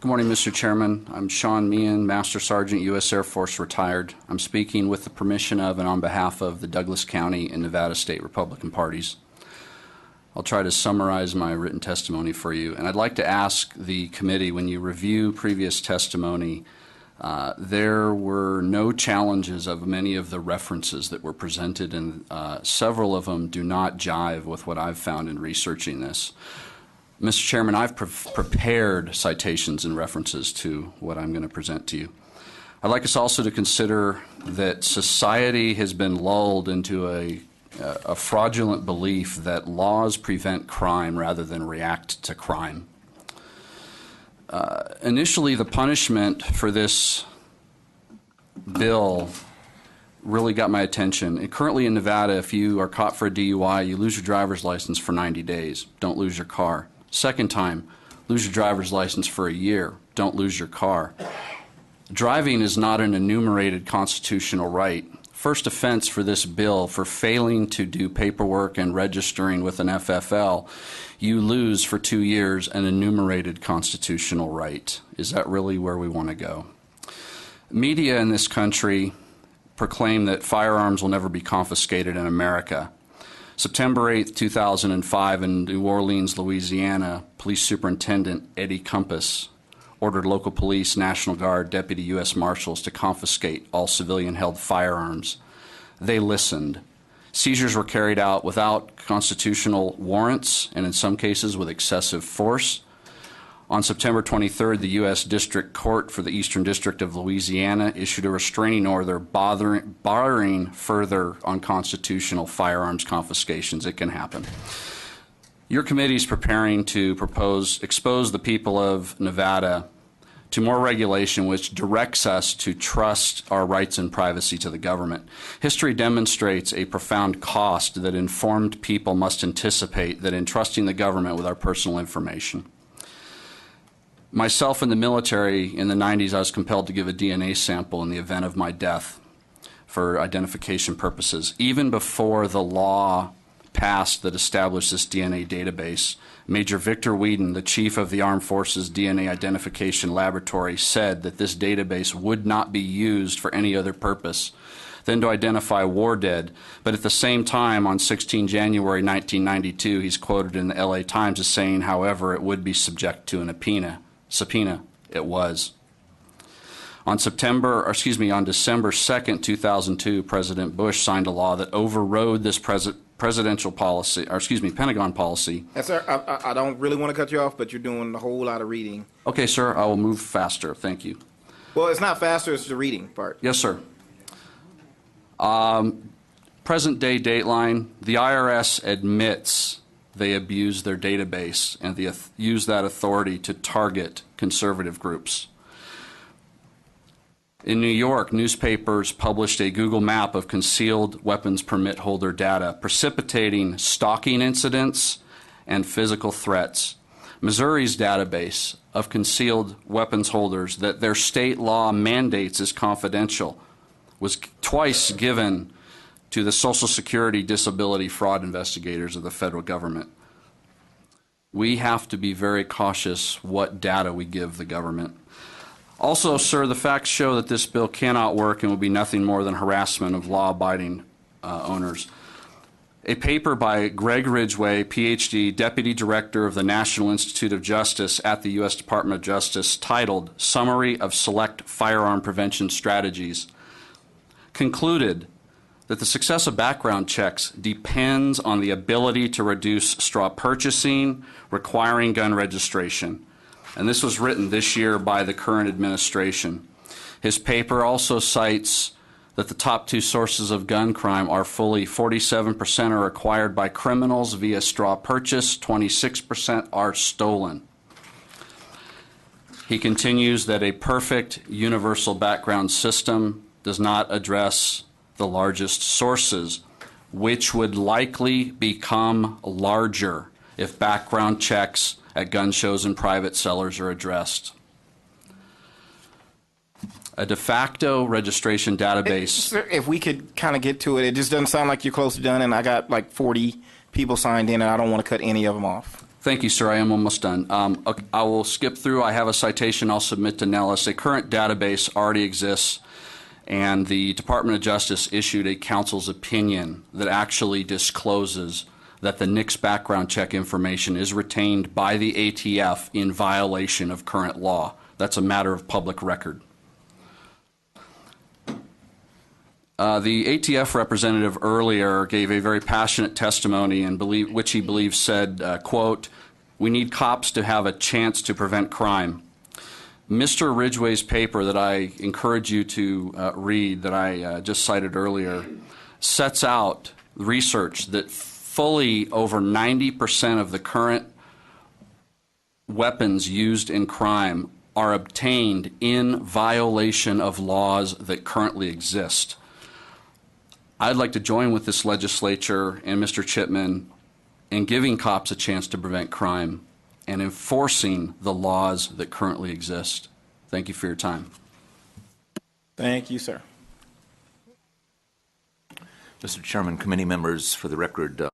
Good morning, Mr. Chairman. I'm Shawn Meehan, Master Sergeant, U.S. Air Force, retired. I'm speaking with the permission of and on behalf of the Douglas County and Nevada State Republican parties. I'll try to summarize my written testimony for you. And I'd like to ask the committee, when you review previous testimony, there were no challenges of many of the references that were presented, and several of them do not jive with what I've found in researching this. Mr. Chairman, I've prepared citations and references to what I'm going to present to you. I'd like us also to consider that society has been lulled into a fraudulent belief that laws prevent crime rather than react to crime. Initially, the punishment for this bill really got my attention. And currently in Nevada, if you are caught for a DUI, you lose your driver's license for 90 days. Don't lose your car. Second time, lose your driver's license for a year. Don't lose your car. Driving is not an enumerated constitutional right. First offense for this bill, for failing to do paperwork and registering with an FFL, you lose for 2 years an enumerated constitutional right. Is that really where we want to go? Media in this country proclaim that firearms will never be confiscated in America. September 8, 2005, in New Orleans, Louisiana, Police Superintendent Eddie Compass ordered local police, National Guard, Deputy U.S. Marshals to confiscate all civilian-held firearms. They listened. Seizures were carried out without constitutional warrants and in some cases with excessive force. On September 23rd, the U.S. District Court for the Eastern District of Louisiana issued a restraining order barring further unconstitutional firearms confiscations. It can happen. Your committee is preparing to expose the people of Nevada to more regulation which directs us to trust our rights and privacy to the government. History demonstrates a profound cost that informed people must anticipate that in trusting the government with our personal information. Myself in the military in the 90s, I was compelled to give a DNA sample in the event of my death for identification purposes. Even before the law passed that established this DNA database, Major Victor Whedon, the chief of the Armed Forces DNA Identification Laboratory, said that this database would not be used for any other purpose than to identify war dead. But at the same time, on 16 January 1992, he's quoted in the LA Times as saying, however, it would be subject to an subpoena. It was. On December 2nd, 2002, President Bush signed a law that overrode this presidential policy, Pentagon policy. Yes, sir. I don't really want to cut you off, but you're doing a whole lot of reading. Okay, sir. I will move faster. Thank you. Well, it's not faster. It's the reading part. Yes, sir. Present day dateline, the IRS admits they abuse their database and they use that authority to target conservative groups. In New York, newspapers published a Google map of concealed weapons permit holder data, precipitating stalking incidents and physical threats. Missouri's database of concealed weapons holders that their state law mandates is confidential was twice given to the Social Security disability fraud investigators of the federal government. We have to be very cautious what data we give the government. Also, sir, the facts show that this bill cannot work and will be nothing more than harassment of law-abiding owners. A paper by Greg Ridgway, Ph.D., Deputy Director of the National Institute of Justice at the U.S. Department of Justice, titled Summary of Select Firearm Prevention Strategies, concluded that the success of background checks depends on the ability to reduce straw purchasing, requiring gun registration. And this was written this year by the current administration. His paper also cites that the top two sources of gun crime are 47% are acquired by criminals via straw purchase, 26% are stolen. He continues that a perfect universal background system does not address the largest sources, which would likely become larger if background checks at gun shows and private sellers are addressed. A de facto registration database. Sir, if we could kind of get to it, it just doesn't sound like you're close to done, and I got like 40 people signed in, and I don't want to cut any of them off. Thank you, sir. I am almost done. Okay, I will skip through. I have a citation I'll submit to Nellis. A current database already exists, and the Department of Justice issued a counsel's opinion that actually discloses that the NICS background check information is retained by the ATF in violation of current law. That's a matter of public record. The ATF representative earlier gave a very passionate testimony, and which he believes said, quote, "We need cops to have a chance to prevent crime." Mr. Ridgway's paper that I encourage you to read, that I just cited earlier, sets out research that fully over 90% of the current weapons used in crime are obtained in violation of laws that currently exist. I'd like to join with this legislature and Mr. Chipman in giving cops a chance to prevent crime and enforcing the laws that currently exist. Thank you for your time. Thank you, sir. Mr. Chairman, committee members, for the record,